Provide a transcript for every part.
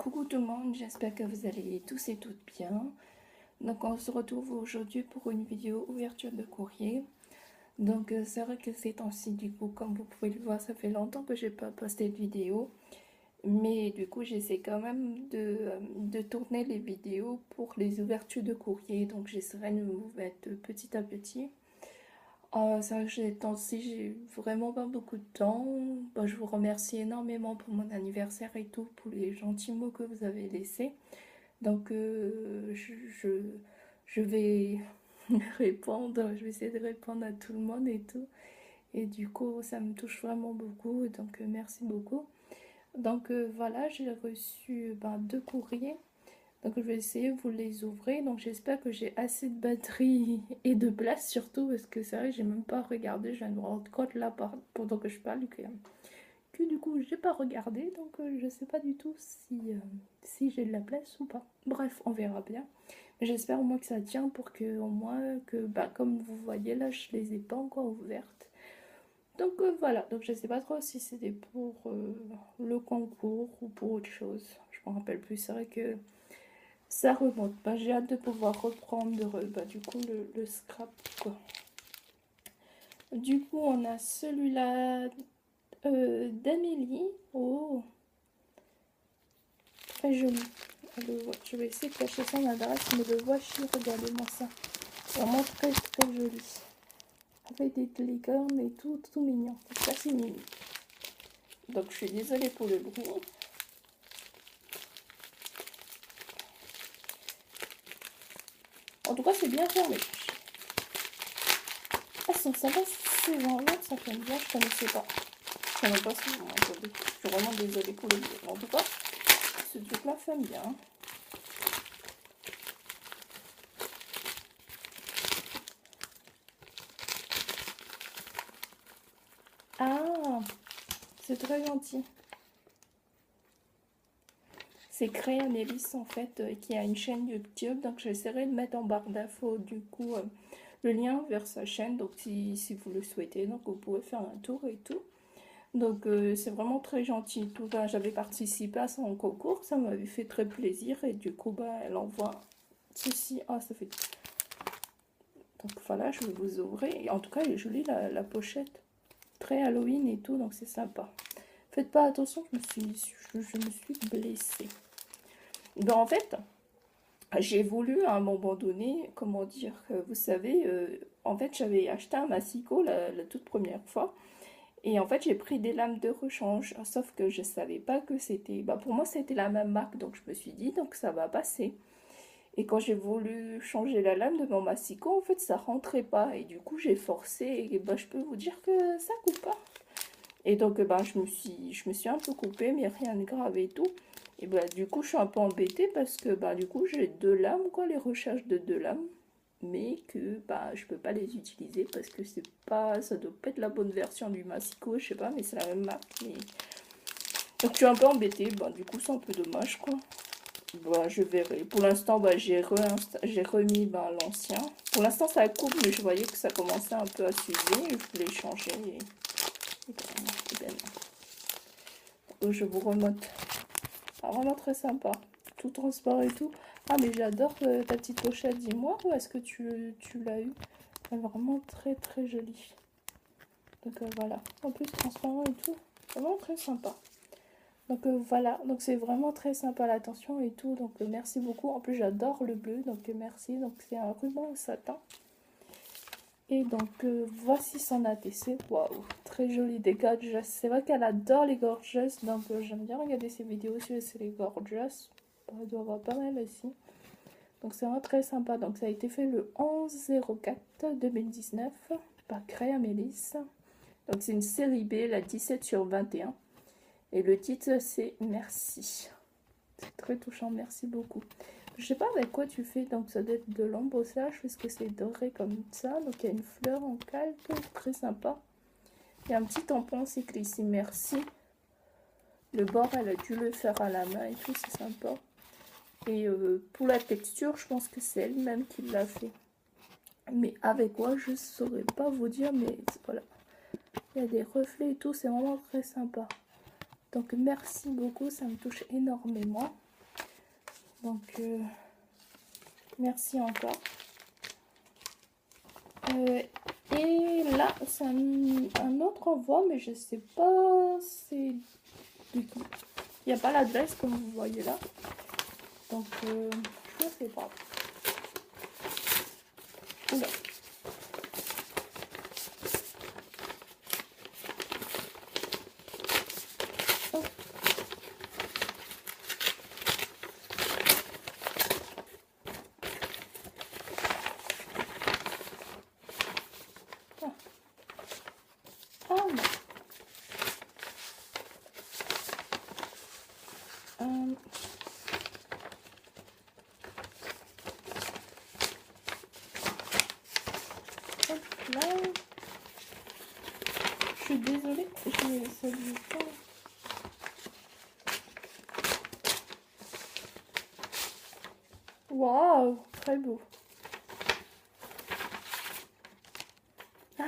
Coucou tout le monde, j'espère que vous allez tous et toutes bien. Donc on se retrouve aujourd'hui pour une vidéo ouverture de courrier. Donc c'est vrai que ces temps-ci, du coup, comme vous pouvez le voir, ça fait longtemps que j'ai pas posté de vidéo. Mais du coup, j'essaie quand même de tourner les vidéos pour les ouvertures de courrier. Donc j'essaierai de vous mettre petit à petit. C'est vrai que ces temps-ci, j'ai vraiment pas beaucoup de temps. Bon, je vous remercie énormément pour mon anniversaire et tout, pour les gentils mots que vous avez laissés. Donc, je vais répondre, je vais essayer de répondre à tout le monde et tout. Et du coup, ça me touche vraiment beaucoup. Donc, merci beaucoup. Donc, voilà, j'ai reçu deux courriers. Donc, je vais essayer de vous les ouvrir. Donc, j'espère que j'ai assez de batterie et de place surtout. Parce que c'est vrai, j'ai même pas regardé. Je viens de me rendre compte là pendant que je parle que du coup j'ai pas regardé, donc je sais pas du tout si j'ai de la place ou pas. Bref, on verra bien. J'espère au moins que ça tient pour que au moins que comme vous voyez là, je les ai pas encore ouvertes. Donc voilà, donc je sais pas trop si c'était pour le concours ou pour autre chose. Je m'en rappelle plus, c'est vrai que ça remonte. J'ai hâte de pouvoir reprendre du coup le scrap quoi. Du coup on a celui-là d'Amélie. Oh, très joli. Je vais essayer de cacher son adresse, mais le voici, regardez-moi ça. Vraiment très très joli. Avec des licornes et tout, tout mignon. Ça c'est mignon. Donc je suis désolée pour le bruit. En tout cas c'est bien fermé. Ah, sont sympas ces gens-là, ça fait bien, je connaissais pas. Je connais pas ce nom, je suis vraiment désolée pour le bruit. En tout cas, ce truc-là fait bien. Ah, c'est très gentil. C'est Créa Mélis en fait, qui a une chaîne YouTube. Donc j'essaierai de mettre en barre d'infos du coup le lien vers sa chaîne. Donc si vous le souhaitez, donc vous pouvez faire un tour et tout. Donc c'est vraiment très gentil. Tout j'avais participé à son concours, ça m'avait fait très plaisir. Et du coup elle envoie ceci. Ah, ça fait. Donc voilà, je vais vous ouvrir. Et en tout cas elle est jolie la pochette. Très Halloween et tout, donc c'est sympa. Faites pas attention, je me suis blessée. En fait, j'ai voulu à un moment donné, comment dire, vous savez, en fait j'avais acheté un massicot la toute première fois. Et en fait j'ai pris des lames de rechange, sauf que je savais pas que c'était, pour moi c'était la même marque, donc je me suis dit donc ça va passer. Et quand j'ai voulu changer la lame de mon massicot, en fait ça rentrait pas, et du coup j'ai forcé, et je peux vous dire que ça coupe pas. Et donc je me suis un peu coupée, mais rien de grave et tout. Et du coup je suis un peu embêtée parce que du coup j'ai deux lames, quoi, les recharges de deux lames, mais que je peux pas les utiliser parce que c'est pas, ça doit pas être la bonne version du Massico, je sais pas, mais c'est la même marque. Mais... donc je suis un peu embêtée, du coup c'est un peu dommage quoi. Je verrai. Pour l'instant j'ai remis l'ancien. Pour l'instant ça coupe, mais je voyais que ça commençait un peu à s'user, je voulais changer. Je vous remonte. Ah, vraiment très sympa. Tout transparent et tout. Ah, mais j'adore ta petite pochette. Dis-moi, où est-ce que tu l'as eu? Elle est vraiment très très jolie. Donc voilà. En plus, transparent et tout. Vraiment très sympa. Donc voilà. Donc c'est vraiment très sympa l'attention et tout. Donc merci beaucoup. En plus, j'adore le bleu. Donc merci. Donc c'est un ruban au satin. Et donc voici son ATC. Waouh, très joli des gorgeous. C'est vrai qu'elle adore les gorgeous, donc j'aime bien regarder ses vidéos sur les gorgeous. Elle doit avoir pas mal aussi. Donc c'est vraiment très sympa. Donc ça a été fait le 11/04/2019 par Créa Mélis. Donc c'est une série B, la 17/21. Et le titre c'est Merci. C'est très touchant, merci beaucoup. Je sais pas avec quoi tu fais, donc ça doit être de l'embossage parce que c'est doré comme ça. Donc il y a une fleur en calque, très sympa. Il y a un petit tampon aussi écrit ici merci. Le bord, elle a dû le faire à la main et tout, c'est sympa. Et pour la texture, je pense que c'est elle-même qui l'a fait. Mais avec quoi, je saurais pas vous dire, mais voilà. Il y a des reflets et tout, c'est vraiment très sympa. Donc merci beaucoup, ça me touche énormément. Donc, merci encore. Et là, c'est un autre envoi, mais je sais pas c'est du coup. Il n'y a pas l'adresse comme vous voyez là. Donc, je ne sais pas. Oula. Ah non. Hop là. Je suis désolée, j'ai celui pas. Waouh, très beau. Ah,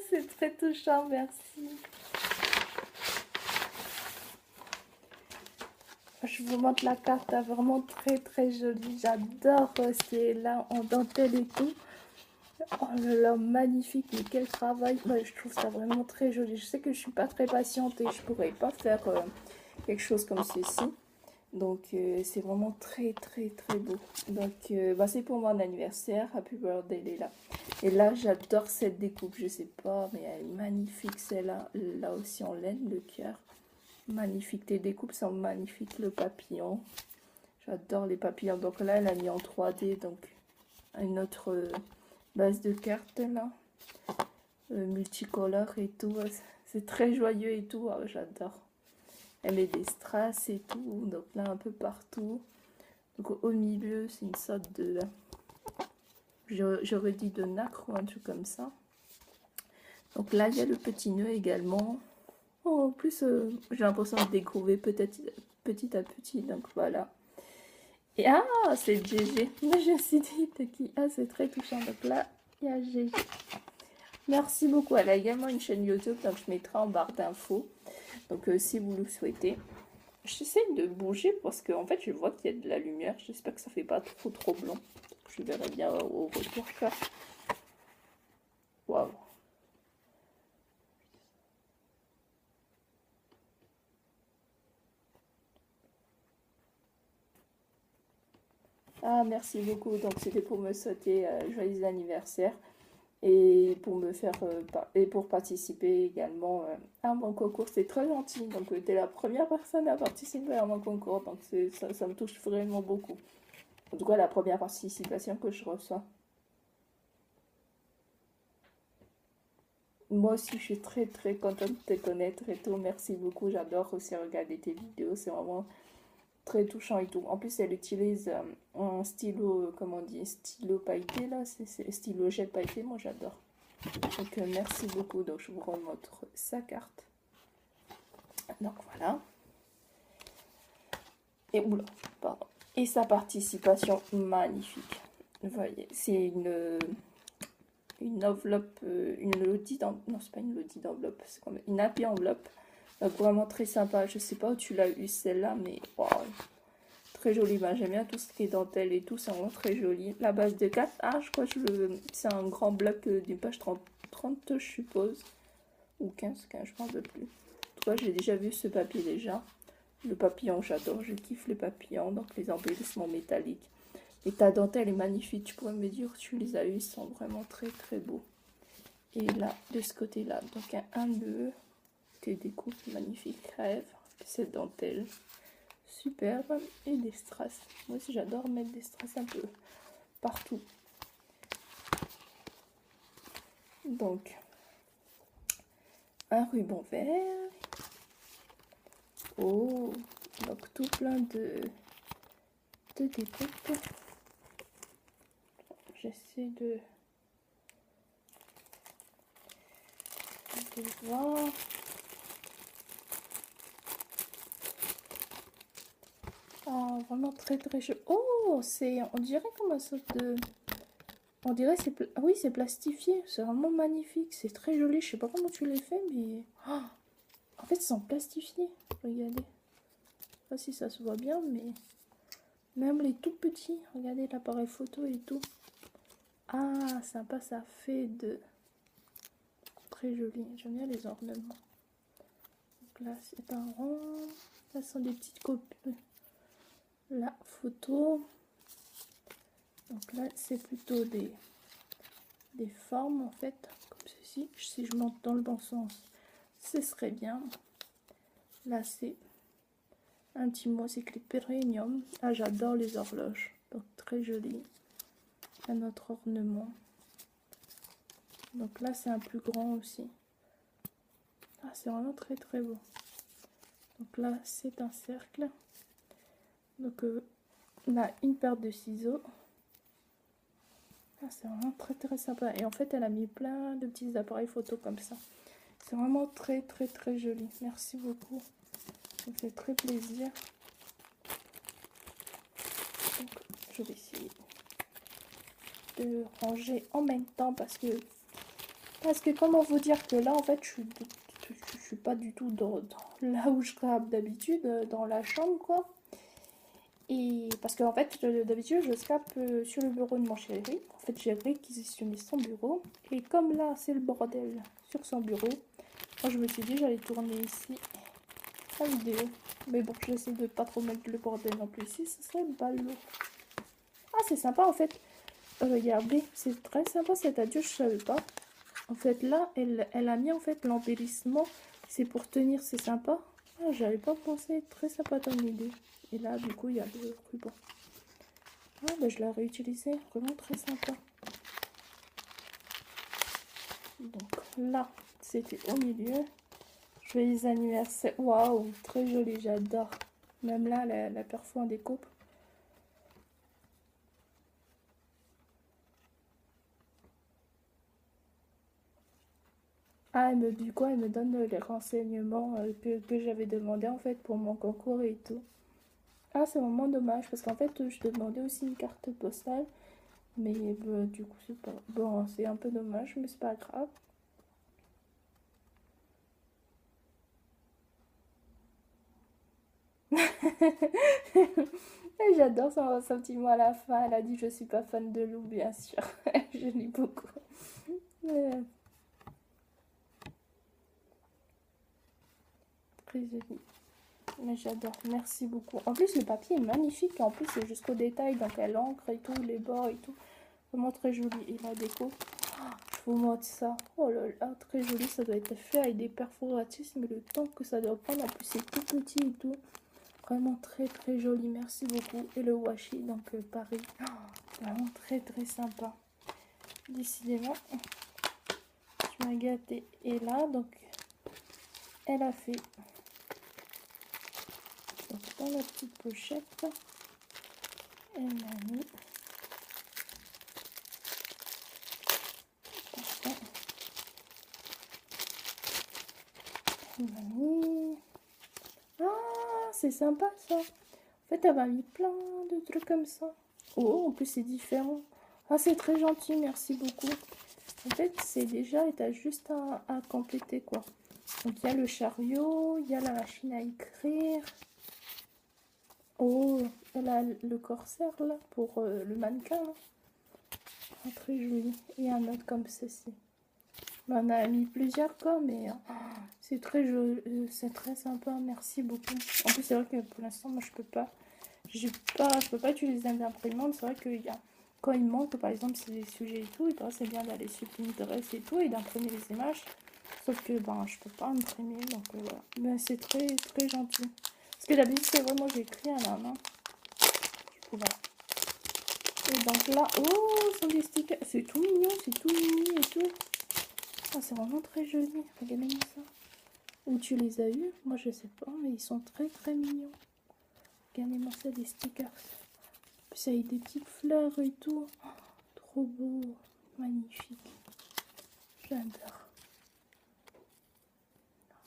c'est très touchant, merci. Je vous montre la carte, elle est vraiment très jolie. J'adore ce qui est là en dentelle et tout. Oh là là, magnifique, mais quel travail. Ouais, je trouve ça vraiment très joli. Je sais que je suis pas très patiente et je pourrais pas faire quelque chose comme ceci. Donc c'est vraiment très beau. Donc bah, c'est pour mon anniversaire. Happy birthday Léla. Et là j'adore cette découpe. Je sais pas, mais elle est magnifique celle-là. Là aussi en laine, le cœur. Magnifique. Tes découpes sont magnifiques. Le papillon. J'adore les papillons. Donc là elle a mis en 3D. Donc une autre base de cartes là. Multicolore et tout. C'est très joyeux et tout. Oh, j'adore. Elle met des strass et tout, donc là un peu partout. Donc au milieu, c'est une sorte de, j'aurais dit de nacre ou un truc comme ça. Donc là, il y a le petit nœud également. Oh, en plus, j'ai l'impression de découvrir peut-être petit à petit, donc voilà. Et ah, c'est GG. Mais je me suis dit, t'es qui? Ah, c'est très touchant. Donc là, il y a GG. Merci beaucoup. Elle a également une chaîne YouTube, donc je mettrai en barre d'infos. Donc si vous le souhaitez. J'essaie de bouger parce que en fait je vois qu'il y a de la lumière. J'espère que ça fait pas trop blanc. Je verrai bien au retour. Waouh. Ah merci beaucoup. Donc c'était pour me souhaiter joyeux anniversaire et pour me faire et pour participer également à mon concours. C'est très gentil. Donc tu es la première personne à participer à mon concours. Donc ça me touche vraiment beaucoup. En tout cas la première participation que je reçois. Moi aussi, je suis très contente de te connaître et tout. Merci beaucoup. J'adore aussi regarder tes vidéos. C'est vraiment très touchant et tout. En plus, elle utilise un stylo, comment on dit, stylo pailleté là. C'est stylo jet pailleté. Moi, j'adore. Donc, merci beaucoup. Donc, je vous remontre sa carte. Donc, voilà. Et oula, pardon. Et sa participation magnifique. Vous voyez, c'est une enveloppe, une lodi d'enveloppe, non c'est pas une lodi d'enveloppe, c'est comme une happy enveloppe, donc vraiment très sympa. Je sais pas où tu l'as eu celle-là, mais wow, très jolie. Ben, j'aime bien tout ce qui est dentelle et tout, c'est vraiment très joli. La base de 4, ah je crois que c'est un grand bloc d'une page 30 je suppose, ou 15 je m'en veux plus. En tout cas j'ai déjà vu ce papier déjà. Le papillon j'adore, je kiffe les papillons, donc les embellissements métalliques. Et ta dentelle est magnifique, tu pourrais me dire tu les as eu, ils sont vraiment très beaux. Et là, de ce côté-là, donc un nœud, tes découpes magnifiques, rêve, cette dentelle, superbe, et des strass. Moi aussi j'adore mettre des strass un peu partout. Donc, un ruban vert. Oh, donc tout plein de découpes. J'essaie de voir. Ah, vraiment très joli. Oh, on dirait comme un sorte de... On dirait oui, c'est plastifié. C'est vraiment magnifique. C'est très joli. Je sais pas comment tu les fais, mais... Oh, en fait, ils sont plastifiés. Regardez. Je sais pas si ça se voit bien, mais... Même les tout petits, regardez l'appareil photo et tout. Ah, sympa, ça fait de... Très joli, j'aime bien les ornements. Donc là, c'est un rond. Là, ce sont des petites copies. La photo. Donc là, c'est plutôt des formes, en fait, comme ceci. Si je monte dans le bon sens, ce serait bien. Là, c'est un petit mot, c'est écrit Perineum. Ah, j'adore les horloges. Donc, très joli. Un autre ornement. Donc là, c'est un plus grand aussi. Ah, c'est vraiment très très beau. Donc là, c'est un cercle. Donc on a une paire de ciseaux. Ah, c'est vraiment très très sympa. Et en fait, elle a mis plein de petits appareils photo comme ça. C'est vraiment très très très joli. Merci beaucoup. Ça me fait très plaisir. Donc, je vais essayer de ranger en même temps parce que comment vous dire que là, en fait, je suis pas du tout dans là où je scrape d'habitude, dans la chambre, quoi. Et parce qu'en fait, d'habitude, je scrape sur le bureau de mon chéri. En fait, j'ai réquisitionné son bureau. Et comme là, c'est le bordel sur son bureau, moi, je me suis dit, j'allais tourner ici la vidéo. Mais bon, j'essaie de pas trop mettre le bordel non plus ici, ce serait ballot. Ah, c'est sympa, en fait. Regardez, c'est très sympa cet adieu, je savais pas. En fait, là, elle a mis en fait l'embellissement. C'est pour tenir, c'est sympa. Ah, j'avais pas pensé, très sympa ton idée. Et là, du coup, il y a le ruban. Ah, bah, je l'ai réutilisé, vraiment très sympa. Donc là, c'était au milieu. Joyeux anniversaire. Waouh, très joli, j'adore. Même là, la perfo en découpe. Ah, elle me dit quoi? Elle me donne les renseignements que j'avais demandé en fait pour mon concours et tout. Ah, c'est vraiment dommage parce qu'en fait, je te demandais aussi une carte postale. Mais bah, du coup, c'est pas... Bon, c'est un peu dommage, mais c'est pas grave. J'adore son petit mot à la fin. Elle a dit, je suis pas fan de loup, bien sûr. Je lis beaucoup. Mais, très joli. Mais j'adore, merci beaucoup. En plus, le papier est magnifique. En plus, c'est jusqu'au détail. Donc, elle encre et tout, les bords et tout. Vraiment très joli. Et la déco, je vous montre ça. Oh là là, très joli. Ça doit être fait avec des perforatrices. Mais le temps que ça doit prendre, en plus, c'est tout petit et tout. Vraiment très très joli. Merci beaucoup. Et le washi, donc Paris. Oh, vraiment très très sympa. Décidément, je m'ai gâtée. Et là, donc, elle a fait. Donc, dans la petite pochette, elle m'a mis. Elle m'a mis. Ah, c'est sympa ça. En fait, elle m'a mis plein de trucs comme ça. Oh, en plus, c'est différent. Ah, c'est très gentil, merci beaucoup. En fait, c'est déjà, et t'as juste à compléter quoi. Donc, il y a le chariot, il y a la machine à écrire. Oh, elle a le corsaire là, pour le mannequin. Là. Ah, très joli. Et un autre comme ceci. On a mis plusieurs quoi, mais c'est très joli, c'est très sympa, merci beaucoup. En plus, c'est vrai que pour l'instant, moi, je peux pas utiliser d'imprimante. C'est vrai qu'il y a, quand il manque, par exemple, c'est des sujets et tout, c'est bien d'aller sur Pinterest et tout et d'imprimer les images. Sauf que ben, je peux pas imprimer, donc voilà. Mais c'est très très gentil. Parce que d'habitude, c'est vraiment j'écris à la main. Du coup, voilà. Et donc là, oh, ce sont des stickers. C'est tout mignon, c'est tout mignon et tout. Oh, c'est vraiment très joli. Regardez-moi ça. Où tu les as eus? Moi, je sais pas, mais ils sont très très mignons. Regardez-moi ça, des stickers. En plus, avec des petites fleurs et tout. Oh, trop beau. Magnifique. J'adore.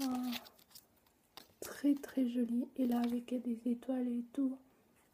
Oh, très très joli. Et là, avec des étoiles et tout.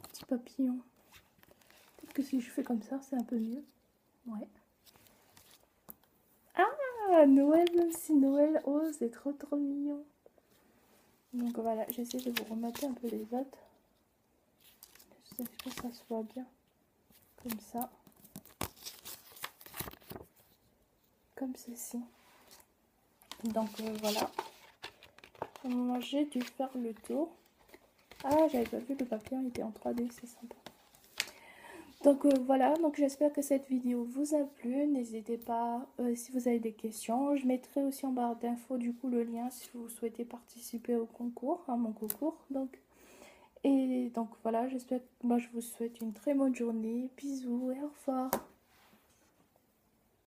Petit papillon. Peut-être que si je fais comme ça, c'est un peu mieux. Ouais. Ah, Noël, même si Noël, oh, c'est trop trop mignon. Donc voilà, j'essaie de vous remettre un peu les autres. est-ce que ça se voit bien? Comme ça. Comme ceci. Donc voilà. Moi j'ai dû faire le tour. Ah, j'avais pas vu, le papier était en 3D, c'est sympa. Donc voilà, donc j'espère que cette vidéo vous a plu. N'hésitez pas si vous avez des questions. Je mettrai aussi en barre d'infos du coup le lien si vous souhaitez participer au concours, à mon concours. Et donc voilà, j'espère que moi je vous souhaite une très bonne journée. Bisous et au revoir.